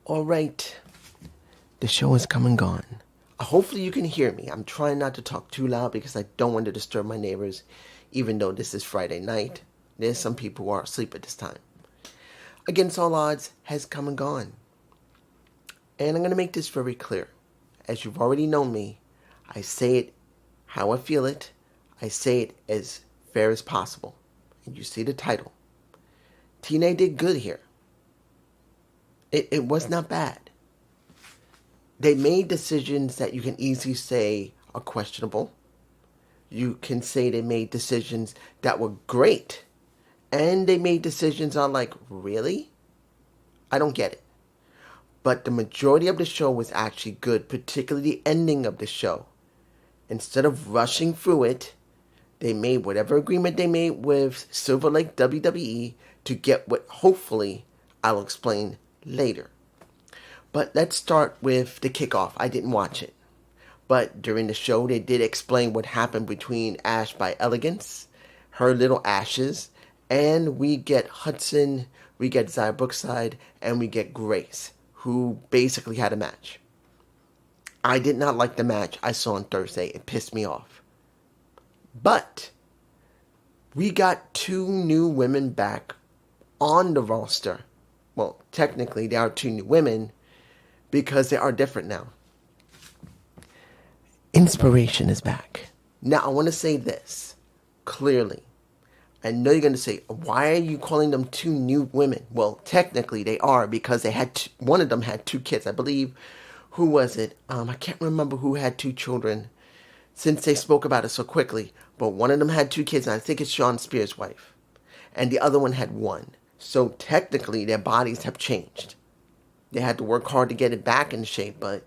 All right, the show has come and gone. Hopefully you can hear me. I'm trying not to talk too loud because I don't want to disturb my neighbors, even though this is Friday night. There's some people who are asleep at this time. Against All Odds has come and gone. And I'm going to make this very clear. As you've already known me, I say it how I feel it. I say it as fair as possible. And you see the title. TNA did good here. It was not bad. They made decisions that you can easily say are questionable. You can say they made decisions that were great. And they made decisions on like, really? I don't get it. But the majority of the show was actually good, particularly the ending of the show. Instead of rushing through it, they made whatever agreement they made with Silver Lake WWE to get what hopefully I'll explain later. But let's start with the kickoff. I didn't watch it. But during the show, they did explain what happened between Ash by Elegance, her little ashes, and we get Hudson, we get Zaya Brookside, and we get Grace, who basically had a match. I did not like the match I saw on Thursday. It pissed me off. But we got two new women back on the roster. Well, technically, there are two new women because they are different now. Inspiration is back. Now, I want to say this clearly. I know you're going to say, why are you calling them two new women? Well, technically, they are because they had one of them had two kids. I believe, who was it? I can't remember who had two children since they spoke about it so quickly. But one of them had two kids, and I think it's Sean Spears' wife. And the other one had one. So technically, their bodies have changed. They had to work hard to get it back in shape, but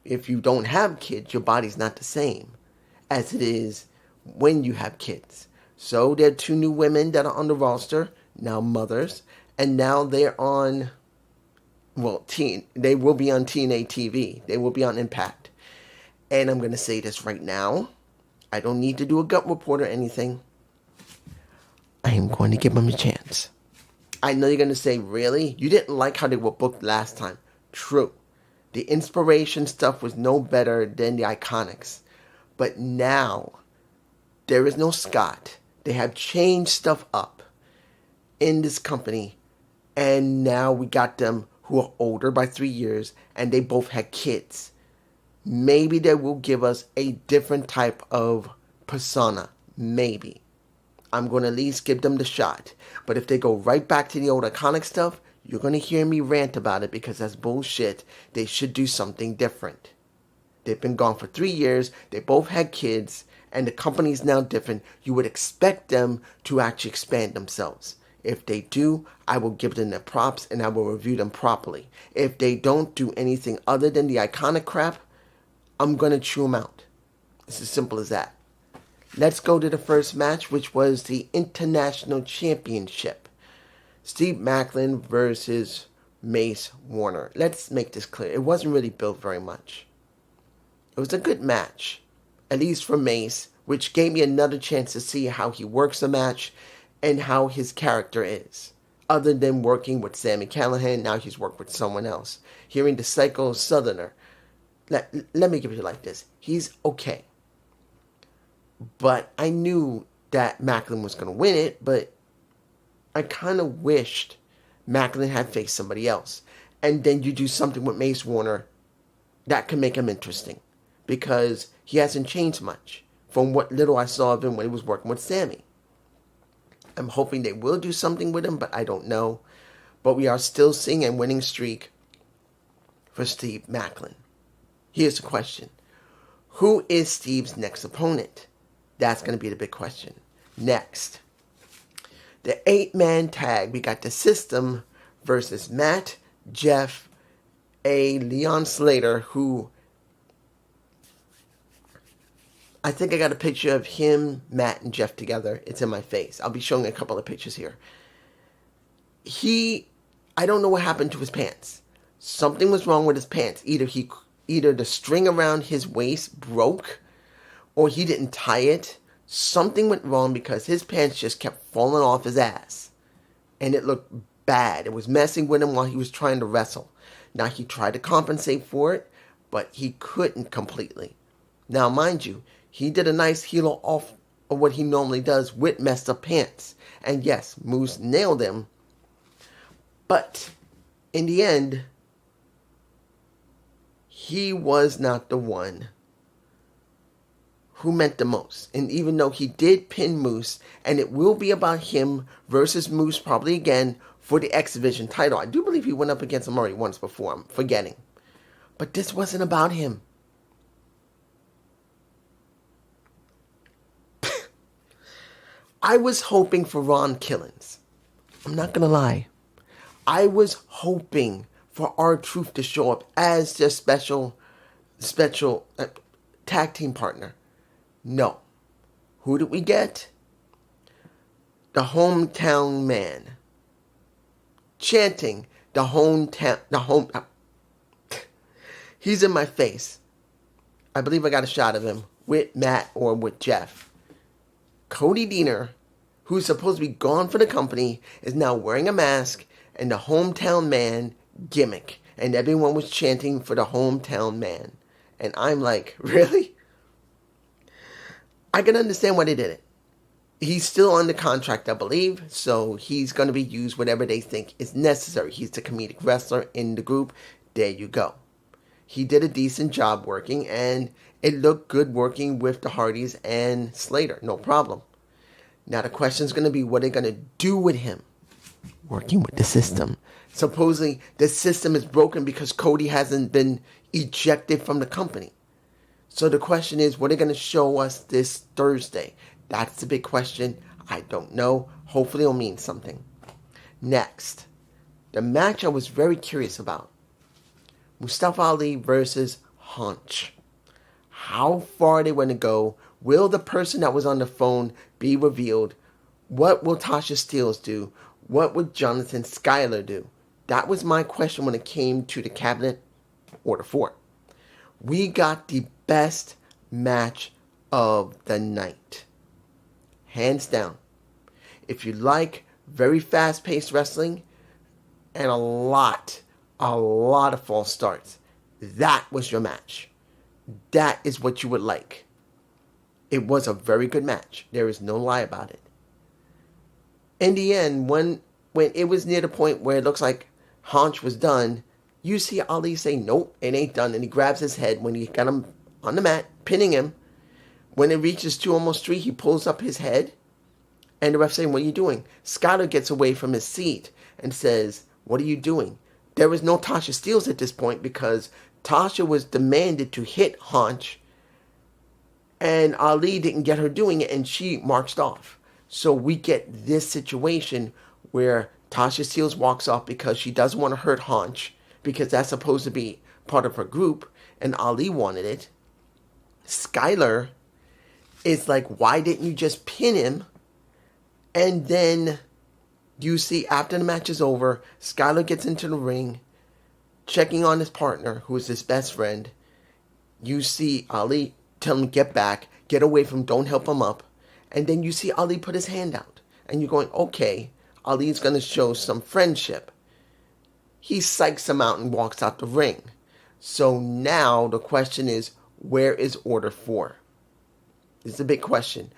if you don't have kids, your body's not the same as it is when you have kids. So there are two new women that are on the roster, now mothers, and now they're on, they will be on TNA TV. They will be on Impact. And I'm going to say this right now. I don't need to do a gut report or anything. I am going to give them a chance. I know you're going to say, really? You didn't like how they were booked last time. True. The inspiration stuff was no better than the Iconics. But now, there is no Scott. They have changed stuff up in this company. And now we got them who are older by 3 years. And they both had kids. Maybe they will give us a different type of persona. Maybe. I'm going to at least give them the shot. But if they go right back to the old iconic stuff, you're going to hear me rant about it because that's bullshit. They should do something different. They've been gone for 3 years. They both had kids. And the company's now different. You would expect them to actually expand themselves. If they do, I will give them their props and I will review them properly. If they don't do anything other than the iconic crap, I'm going to chew them out. It's as simple as that. Let's go to the first match, which was the International Championship. Steve Maclin versus Mace Warner. Let's make this clear. It wasn't really built very much. It was a good match, at least for Mace, which gave me another chance to see how he works the match and how his character is. Other than working with Sami Callihan, now he's worked with someone else. Hearing the Psycho Southerner. Let me give it like this. He's okay. But I knew that Maclin was going to win it, but I kind of wished Maclin had faced somebody else. And then you do something with Mace Warner that can make him interesting. Because he hasn't changed much from what little I saw of him when he was working with Sami. I'm hoping they will do something with him, but I don't know. But we are still seeing a winning streak for Steve Maclin. Here's the question. Who is Steve's next opponent? That's going to be the big question. Next, the 8-man tag. We got the System versus Matt, Jeff, Leon Slater, who I think I got a picture of him, Matt, and Jeff together. It's in my face. I'll be showing a couple of pictures here. I don't know what happened to his pants. Something was wrong with his pants. Either the string around his waist broke or he didn't tie it. Something went wrong because his pants just kept falling off his ass. And it looked bad. It was messing with him while he was trying to wrestle. Now, he tried to compensate for it, but he couldn't completely. Now, mind you, he did a nice heel off of what he normally does with messed up pants. And yes, Moose nailed him. But in the end, he was not the one who meant the most. And even though he did pin Moose, and it will be about him versus Moose probably again for the X Division title. I do believe he went up against him already once before. I'm forgetting. But this wasn't about him. I was hoping for Ron Killings. I'm not going to lie. I was hoping for R-Truth to show up as their special tag team partner. No. Who did we get? The hometown man. Chanting he's in my face. I believe I got a shot of him with Matt or with Jeff. Cody Deaner, who's supposed to be gone for the company, is now wearing a mask and the hometown man gimmick. And everyone was chanting for the hometown man. And I'm like, really? I can understand why they did it. He's still under contract, I believe, so he's going to be used whatever they think is necessary. He's the comedic wrestler in the group. There you go. He did a decent job working, and it looked good working with the Hardys and Slater. No problem. Now the question is going to be what they're going to do with him. Working with the system. Supposedly, the system is broken because Cody hasn't been ejected from the company. So the question is, what are they going to show us this Thursday? That's the big question. I don't know. Hopefully it'll mean something. Next, the match I was very curious about. Mustafa Ali versus Hunch. How far are they going to go? Will the person that was on the phone be revealed? What will Tasha Steelz do? What would Jonathan Schuyler do? That was my question when it came to the Cabinet Order 4. We got the best match of the night. Hands down. If you like very fast-paced wrestling and a lot of false starts, that was your match. That is what you would like. It was a very good match. There is no lie about it. In the end, when it was near the point where it looks like Hunch was done, you see Ali say, nope, it ain't done. And he grabs his head when he got him on the mat, pinning him. When it reaches 2, almost 3, he pulls up his head. And the ref saying, what are you doing? Schuyler gets away from his seat and says, what are you doing? There was no Tasha Steelz at this point because Tasha was demanded to hit Hunch. And Ali didn't get her doing it and she marched off. So we get this situation where Tasha Steelz walks off because she doesn't want to hurt Hunch because that's supposed to be part of her group and Ali wanted it. Schuyler is like, why didn't you just pin him? And then you see after the match is over, Schuyler gets into the ring, checking on his partner, who is his best friend. You see Ali tell him, get back, get away from him, don't help him up. And then you see Ali put his hand out. And you're going, okay, Ali's going to show some friendship. He psychs him out and walks out the ring. So now the question is, where is Order 4? This is a big question.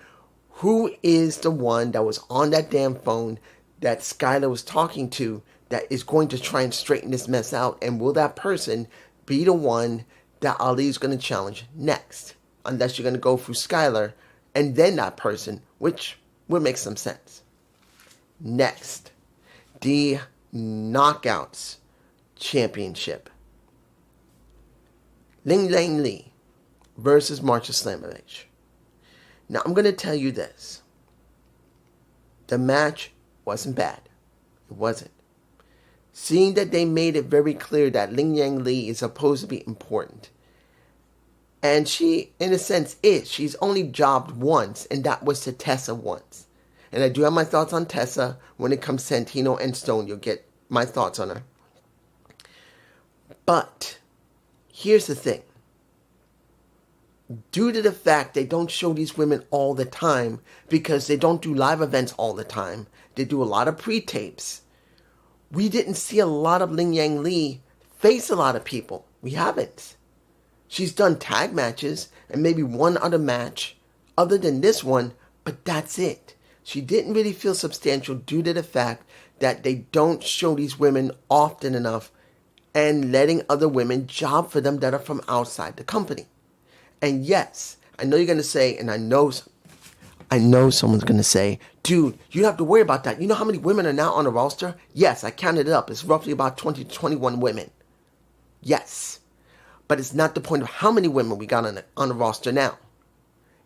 Who is the one that was on that damn phone that Schuyler was talking to that is going to try and straighten this mess out? And will that person be the one that Ali is going to challenge next? Unless you're going to go through Schuyler and then that person, which would make some sense. Next, the Knockouts Championship. Ling Lang Lee versus Marsha Slamovich. Now, I'm going to tell you this. The match wasn't bad. It wasn't. Seeing that they made it very clear that Ling Yang Lee is supposed to be important. And she, in a sense, is. She's only jobbed once, and that was to Tessa once. And I do have my thoughts on Tessa. When it comes to Santino and Stone, you'll get my thoughts on her. But, here's the thing. Due to the fact they don't show these women all the time, because they don't do live events all the time, they do a lot of pre-tapes, we didn't see a lot of Ling Yang Lee face a lot of people. We haven't. She's done tag matches and maybe one other match other than this one, but that's it. She didn't really feel substantial due to the fact that they don't show these women often enough and letting other women job for them that are from outside the company. And yes, I know you're going to say, and I know someone's going to say, dude, you don't have to worry about that. You know how many women are now on the roster? Yes, I counted it up. It's roughly about 20 to 21 women. Yes. But it's not the point of how many women we got on the roster now.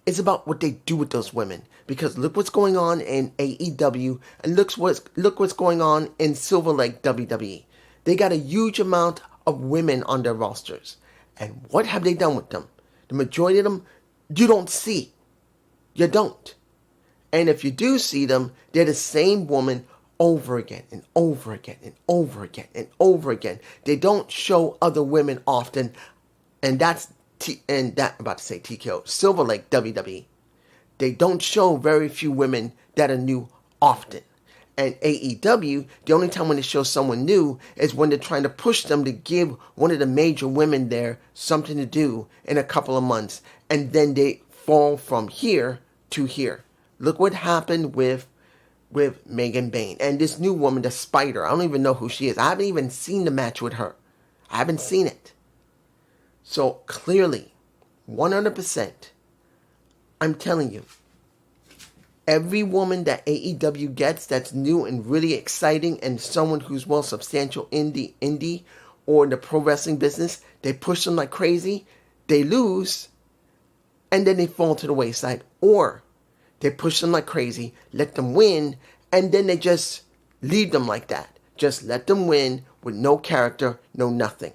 It's about what they do with those women. Because look what's going on in AEW and look what's going on in Silver Lake WWE. They got a huge amount of women on their rosters. And what have they done with them? The majority of them, you don't see. You don't. And if you do see them, they're the same woman over again and over again and over again and over again. They don't show other women often. And that's I'm about to say TKO, Silver Lake WWE. They don't show very few women that are new often. And AEW, the only time when they show someone new is when they're trying to push them to give one of the major women there something to do in a couple of months. And then they fall from here to here. Look what happened with Megan Bayne. And this new woman, the Spider. I don't even know who she is. I haven't even seen the match with her. I haven't seen it. So clearly, 100%, I'm telling you, every woman that AEW gets that's new and really exciting and someone who's well substantial in the indie or in the pro wrestling business, they push them like crazy, they lose, and then they fall to the wayside. Or they push them like crazy, let them win, and then they just leave them like that. Just let them win with no character, no nothing.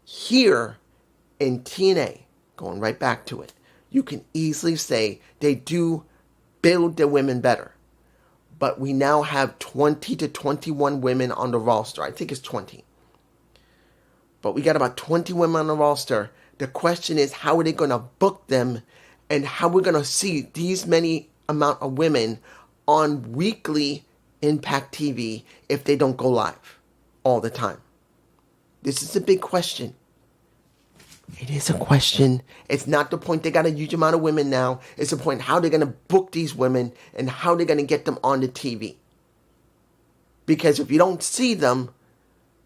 Here in TNA, going right back to it, you can easily say they do build their women better. But we now have 20 to 21 women on the roster. I think it's 20. But we got about 20 women on the roster. The question is, how are they going to book them and how we're going to see these many amount of women on weekly Impact TV if they don't go live all the time? This is a big question. It is a question. It's not the point they got a huge amount of women now. It's the point how they're going to book these women and how they're going to get them on the TV. Because if you don't see them,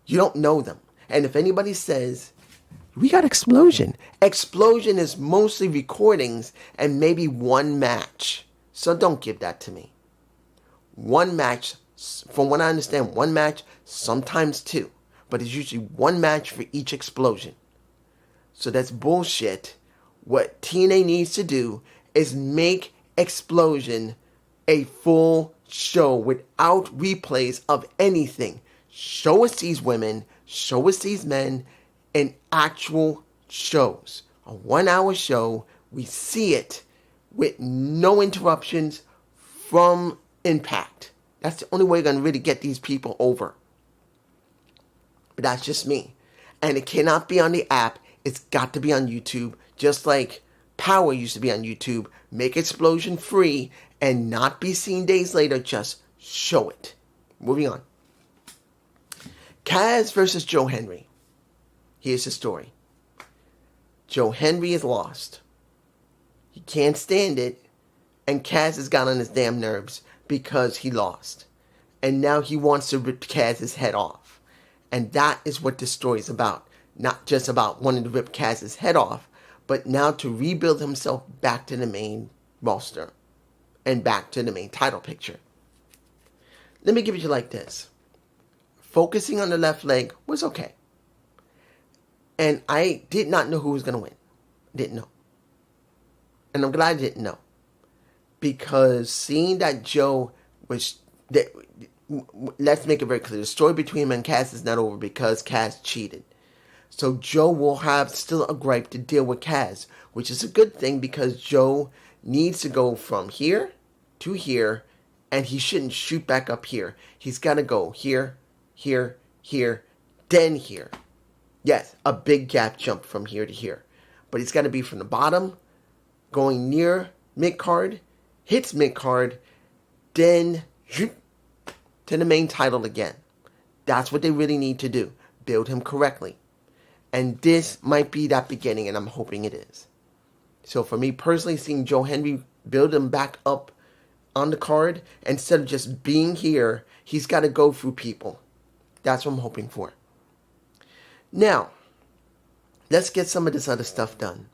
you don't know them. And if anybody says, we got Explosion. Explosion is mostly recordings and maybe one match. So don't give that to me. One match, from what I understand, one match, sometimes two. But it's usually one match for each Explosion. So that's bullshit. What TNA needs to do is make Explosion a full show without replays of anything. Show us these women, show us these men in actual shows. A 1 hour show, we see it with no interruptions from Impact. That's the only way you're going to really get these people over. But that's just me. And it cannot be on the app. It's got to be on YouTube, just like Power used to be on YouTube. Make Explosion free and not be seen days later. Just show it. Moving on. Kaz versus Joe Henry. Here's the story. Joe Henry is lost. He can't stand it. And Kaz has got on his damn nerves because he lost. And now he wants to rip Kaz's head off. And that is what this story is about. Not just about wanting to rip Kaz's head off, but now to rebuild himself back to the main roster and back to the main title picture. Let me give it to you like this. Focusing on the left leg was okay. And I did not know who was going to win. Didn't know. And I'm glad I didn't know. Because seeing that Joe was... Let's make it very clear. The story between him and Kaz is not over because Kaz cheated. So Joe will have still a gripe to deal with Kaz, which is a good thing because Joe needs to go from here to here, and he shouldn't shoot back up here. He's got to go here, here, here, then here. Yes, a big gap jump from here to here. But he's got to be from the bottom, going near mid-card, hits mid-card, then to the main title again. That's what they really need to do. build him correctly. And this might be that beginning, and I'm hoping it is. So for me personally, seeing Joe Henry build him back up on the card, instead of just being here, he's got to go through people. That's what I'm hoping for. Now, let's get some of this other stuff done.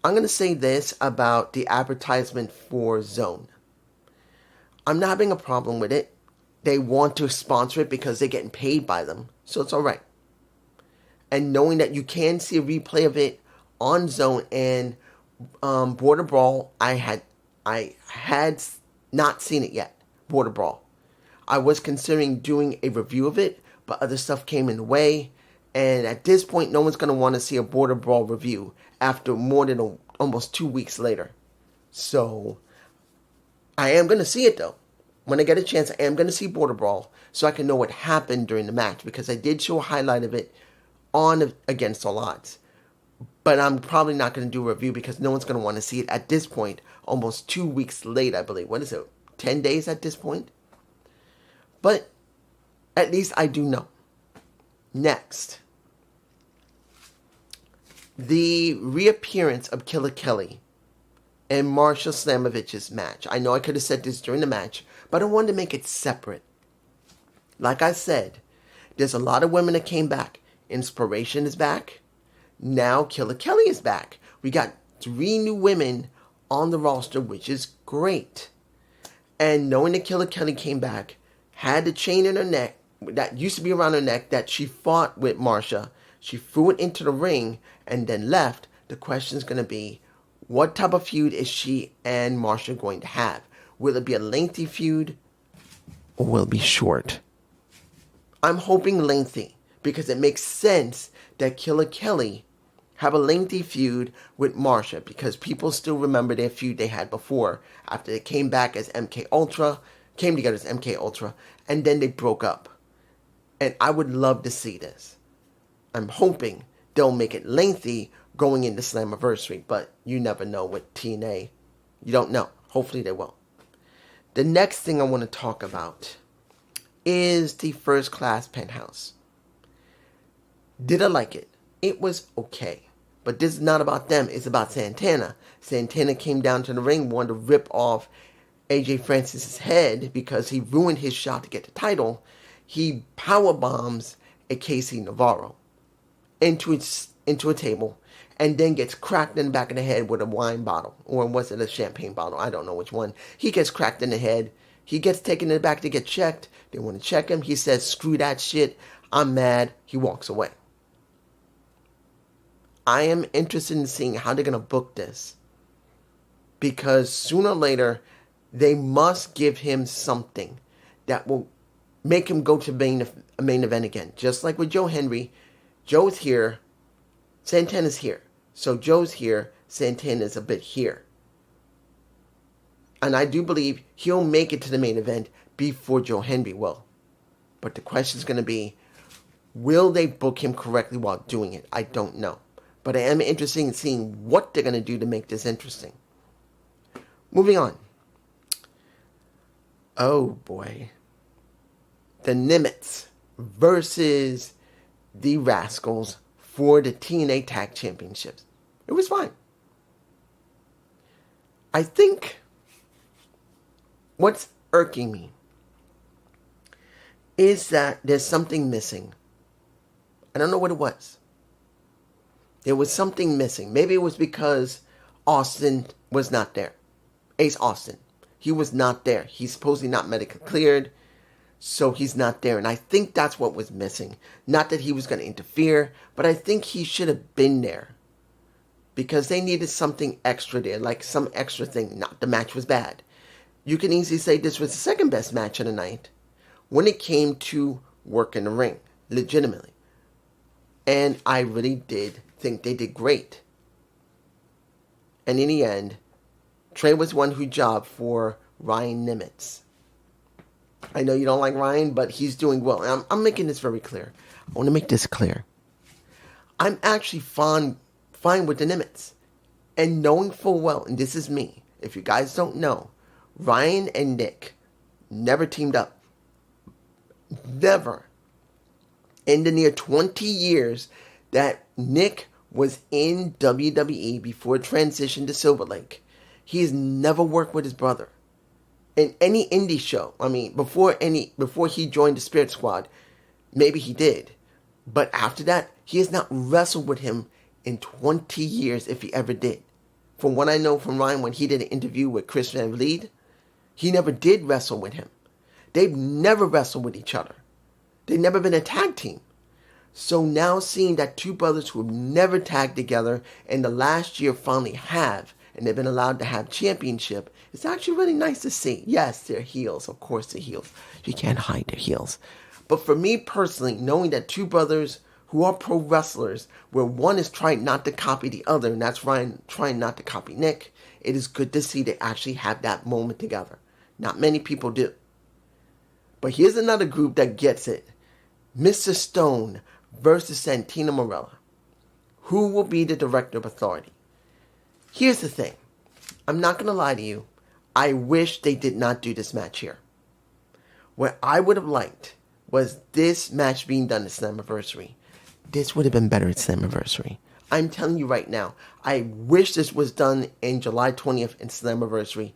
I'm going to say this about the advertisement for Zone. I'm not having a problem with it. They want to sponsor it because they're getting paid by them, so it's all right. And knowing that you can see a replay of it on Zone and Border Brawl, I had not seen it yet. Border Brawl. I was considering doing a review of it, but other stuff came in the way. And at this point, no one's going to want to see a Border Brawl review after more than almost 2 weeks later. So, I am going to see it though. When I get a chance, I am going to see Border Brawl so I can know what happened during the match. Because I did show a highlight of it on Against All Odds. But I'm probably not going to do a review because no one's going to want to see it at this point. Almost 2 weeks late, I believe. What is it? 10 days at this point? But at least I do know. Next. The reappearance of Killer Kelly and Marsha Slamovich's match. I know I could have said this during the match, but I wanted to make it separate. Like I said, there's a lot of women that came back. Inspiration is back. Now Killer Kelly is back. We got 3 new women on the roster, which is great. And knowing that Killer Kelly came back, had the chain in her neck, that used to be around her neck, that she fought with Marsha. She threw it into the ring and then left. The question is going to be, what type of feud is she and Marsha going to have? Will it be a lengthy feud or will it be short? I'm hoping lengthy because it makes sense that Killer Kelly have a lengthy feud with Marsha because people still remember their feud they had before after they came back as MK Ultra, came together as MK Ultra, and then they broke up. And I would love to see this. I'm hoping they'll make it lengthy going into Slammiversary, but you never know with TNA. You don't know. Hopefully they will. The next thing I want to talk about is the First Class Penthouse. Did I like it? It was okay. But this is not about them. It's about Santana. Santana came down to the ring, wanted to rip off AJ Francis' head because he ruined his shot to get the title. He power bombs a Casey Navarro into a table and then gets cracked in the back of the head with a wine bottle. Or was it a champagne bottle? I don't know which one. He gets cracked in the head. He gets taken in the back to get checked. They want to check him. He says, screw that shit. I'm mad. He walks away. I am interested in seeing how they're going to book this. Because sooner or later, they must give him something that will make him go to a main event again. Just like with Joe Henry. Joe's here. Santana's here. So Joe's here. Santana's a bit here. And I do believe he'll make it to the main event before Joe Henry will. But the question is going to be, will they book him correctly while doing it? I don't know. But I am interested in seeing what they're going to do to make this interesting. Moving on. Oh boy. The Nimitz versus the Rascals for the TNA Tag Championships. It was fine. I think what's irking me is that there's something missing. I don't know what it was. There was something missing. Maybe it was because Austin was not there. Ace Austin. He was not there. He's supposedly not medically cleared, so he's not there. And I think that's what was missing. Not that he was going to interfere, but I think he should have been there. Because they needed something extra there, like some extra thing. Not the match was bad. You can easily say this was the second best match of the night when it came to work in the ring, legitimately. And I really did think they did great. And in the end, Trey was one who jobbed for Ryan Nimitz. I know you don't like Ryan, but he's doing well. And I'm making this very clear. I want to make this clear. I'm actually fine with the Nimitz. And knowing full well, and this is me, if you guys don't know, Ryan and Nick never teamed up. Never. In the near 20 years that Nick was in WWE before transition to Silver Lake, he has never worked with his brother. In any indie show, I mean, before he joined the Spirit Squad, maybe he did. But after that, he has not wrestled with him in 20 years, if he ever did. From what I know from Ryan, when he did an interview with Chris Van Vliet, he never did wrestle with him. They've never wrestled with each other. They've never been a tag team. So now seeing that two brothers who have never tagged together and the last year finally have, and they've been allowed to have championship, it's actually really nice to see. Yes, they're heels. Of course they're heels. You can't hide their heels. But for me personally, knowing that two brothers who are pro wrestlers, where one is trying not to copy the other, and that's Ryan trying not to copy Nick, it is good to see they actually have that moment together. Not many people do. But here's another group that gets it. Mr. Stone versus Santino Marella. Who will be the director of authority? Here's the thing. I'm not going to lie to you. I wish they did not do this match here. What I would have liked was this match being done at Slammiversary. This would have been better at Slammiversary. I'm telling you right now, I wish this was done in July 20th in Slammiversary,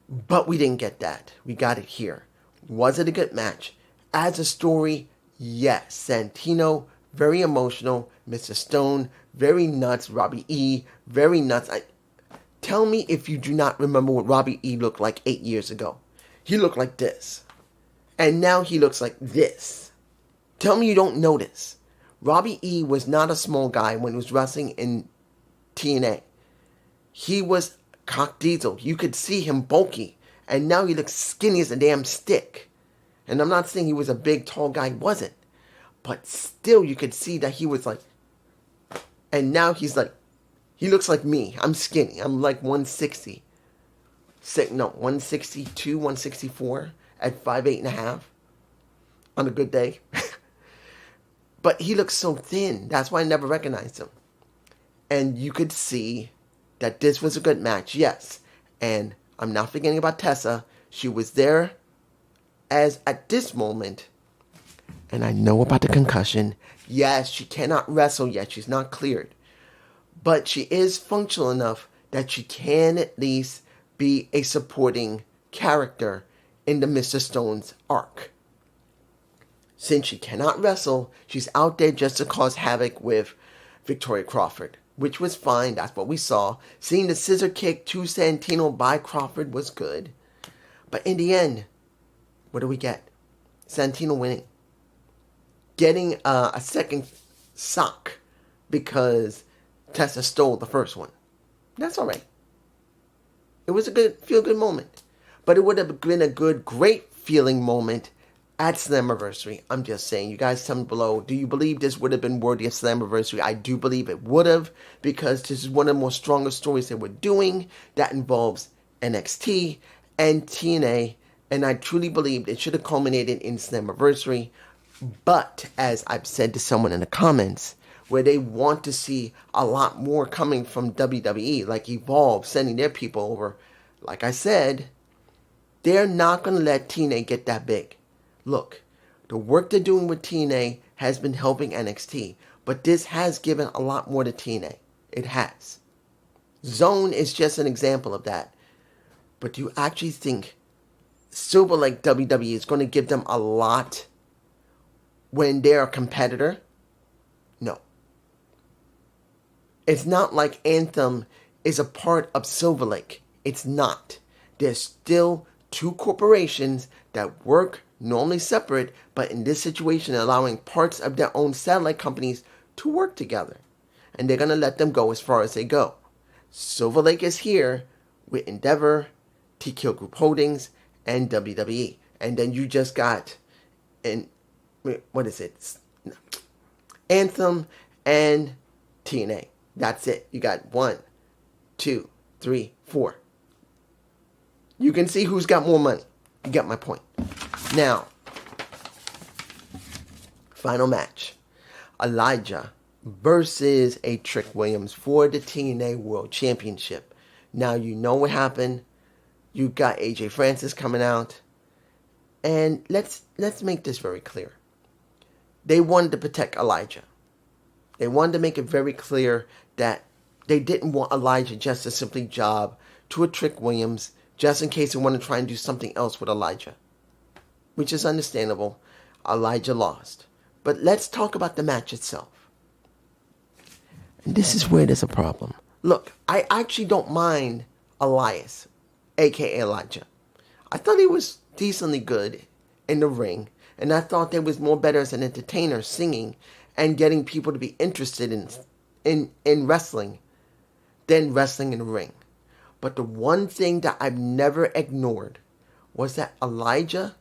but we didn't get that. We got it here. Was it a good match? As a story, yes. Santino, very emotional. Mr. Stone, very nuts. Robbie E, very nuts. Tell me if you do not remember what Robbie E looked like 8 years ago. He looked like this. And now he looks like this. Tell me you don't notice. Robbie E was not a small guy when he was wrestling in TNA. He was cock diesel. You could see him bulky. And now he looks skinny as a damn stick. And I'm not saying he was a big, tall guy. He wasn't. But still, you could see that he was like... And now he's like... He looks like me. I'm skinny. I'm like 160. 162, 164 at 5'8.5 on a good day. But he looks so thin. That's why I never recognized him. And you could see that this was a good match. Yes. And I'm not forgetting about Tessa. She was there as at this moment. And I know about the concussion. Yes, she cannot wrestle yet. She's not cleared. But she is functional enough that she can at least be a supporting character in the Mr. Stone's arc. Since she cannot wrestle, she's out there just to cause havoc with Victoria Crawford, which was fine. That's what we saw. Seeing the scissor kick to Santino by Crawford was good. But in the end, what do we get? Santino winning. Getting a second sock because Tessa stole the first one. That's all right. It was a good, feel-good moment. But it would have been a good, great feeling moment at Slammiversary. I'm just saying. You guys tell me below. Do you believe this would have been worthy of Slammiversary? I do believe it would have, because this is one of the more stronger stories that we're doing that involves NXT and TNA. And I truly believe it should have culminated in Slammiversary. But, as I've said to someone in the comments, where they want to see a lot more coming from WWE, like Evolve, sending their people over, like I said, they're not going to let TNA get that big. Look, the work they're doing with TNA has been helping NXT, but this has given a lot more to TNA. It has. Zone is just an example of that. But do you actually think Silver Lake WWE is going to give them a lot when they're a competitor? No. It's not like Anthem is a part of Silver Lake. It's not. There's still two corporations that work normally separate, but in this situation allowing parts of their own satellite companies to work together. And they're going to let them go as far as they go. Silver Lake is here with Endeavor, TKO Group Holdings, and WWE. And then you just got, Anthem and TNA. That's it. You got 1, 2, 3, 4. You can see who's got more money. You get my point. Now, final match. Elijah versus a Trick Williams for the TNA World Championship. Now you know what happened. You got AJ Francis coming out. And let's make this very clear. they wanted to protect Elijah. They wanted to make it very clear that they didn't want Elijah just to simply job to a Trick Williams just in case they want to try and do something else with Elijah, which is understandable. Elijah lost. But let's talk about the match itself. And this is where there's a problem. Look, I actually don't mind Elias, aka Elijah. I thought he was decently good in the ring, and I thought there was more better as an entertainer singing and getting people to be interested in wrestling than wrestling in the ring. But the one thing that I've never ignored was that Elias,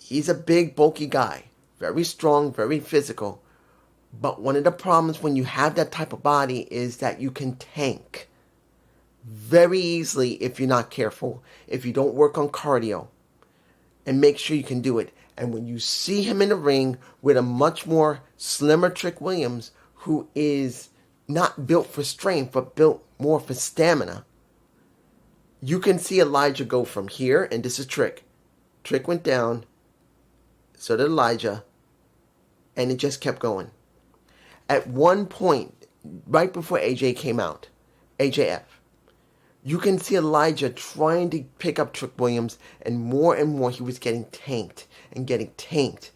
he's a big, bulky guy, very strong, very physical. But one of the problems when you have that type of body is that you can tank very easily if you're not careful, if you don't work on cardio, and make sure you can do it. And when you see him in the ring with a much more slimmer Trick Williams, who is not built for strength, but built more for stamina, you can see Elijah go from here, and this is Trick. Trick went down, so did Elijah, and it just kept going. At one point, right before AJ came out, AJF, you can see Elijah trying to pick up Trick Williams, and more he was getting tanked and getting tanked.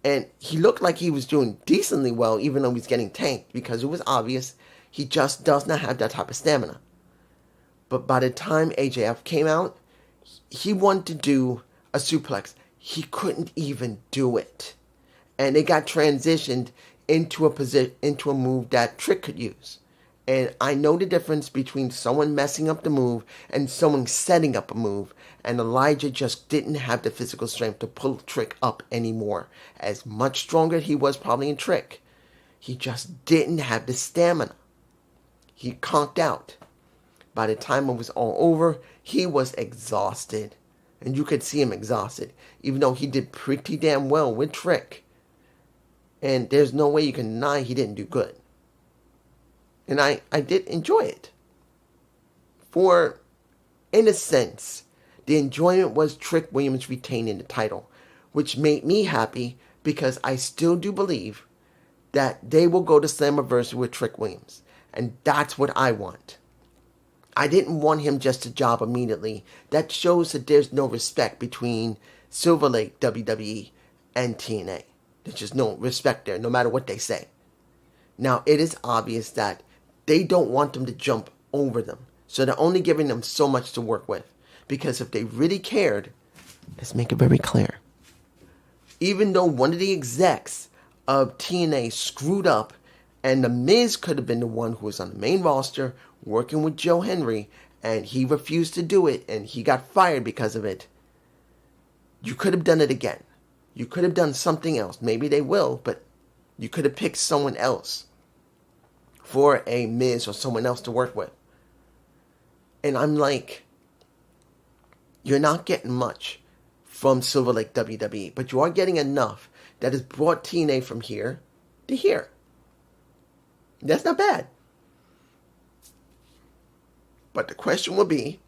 And he looked like he was doing decently well, even though he was getting tanked, because it was obvious he just does not have that type of stamina. But by the time AJF came out, he wanted to do a suplex. He couldn't even do it. And it got transitioned into a move that Trick could use. And I know the difference between someone messing up the move and someone setting up a move. And Elijah just didn't have the physical strength to pull Trick up anymore. As much stronger he was probably in Trick, he just didn't have the stamina. He conked out. By the time it was all over, he was exhausted. And you could see him exhausted, even though he did pretty damn well with Trick. And there's no way you can deny he didn't do good. And I did enjoy it. For, in a sense, the enjoyment was Trick Williams retaining the title, which made me happy because I still do believe that they will go to Slammiversary with Trick Williams. And that's what I want. I didn't want him just to job immediately. That shows that there's no respect between Silver Lake, WWE, and TNA. There's just no respect there, no matter what they say. Now, it is obvious that they don't want them to jump over them. So they're only giving them so much to work with. Because if they really cared, let's make it very clear. Even though one of the execs of TNA screwed up, and The Miz could have been the one who was on the main roster working with Joe Henry, and he refused to do it, and he got fired because of it, you could have done it again. You could have done something else. Maybe they will, but you could have picked someone else for a Miz or someone else to work with. And I'm like, you're not getting much from Silver Lake WWE, but you are getting enough that has brought TNA from here to here. That's not bad. But the question will be,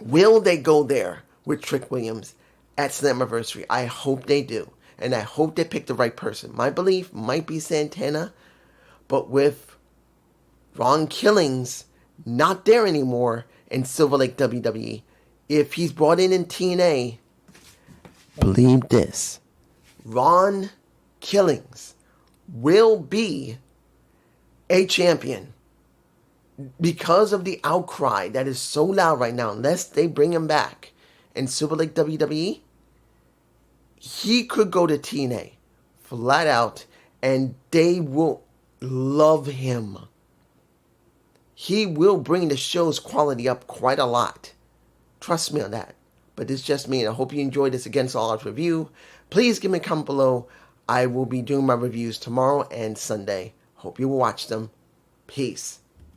will they go there with Trick Williams at Slammiversary? I hope they do. And I hope they pick the right person. My belief might be Santana, but with Ron Killings not there anymore in Silver Lake WWE, if he's brought in TNA, believe this, Ron Killings will be a champion. Because of the outcry that is so loud right now, unless they bring him back in Silver Lake WWE, he could go to TNA flat out and they will love him. He will bring the show's quality up quite a lot. Trust me on that. But it's just me, and I hope you enjoyed this Against All Odds review. Please give me a comment below. I will be doing my reviews tomorrow and Sunday. Hope you will watch them. Peace.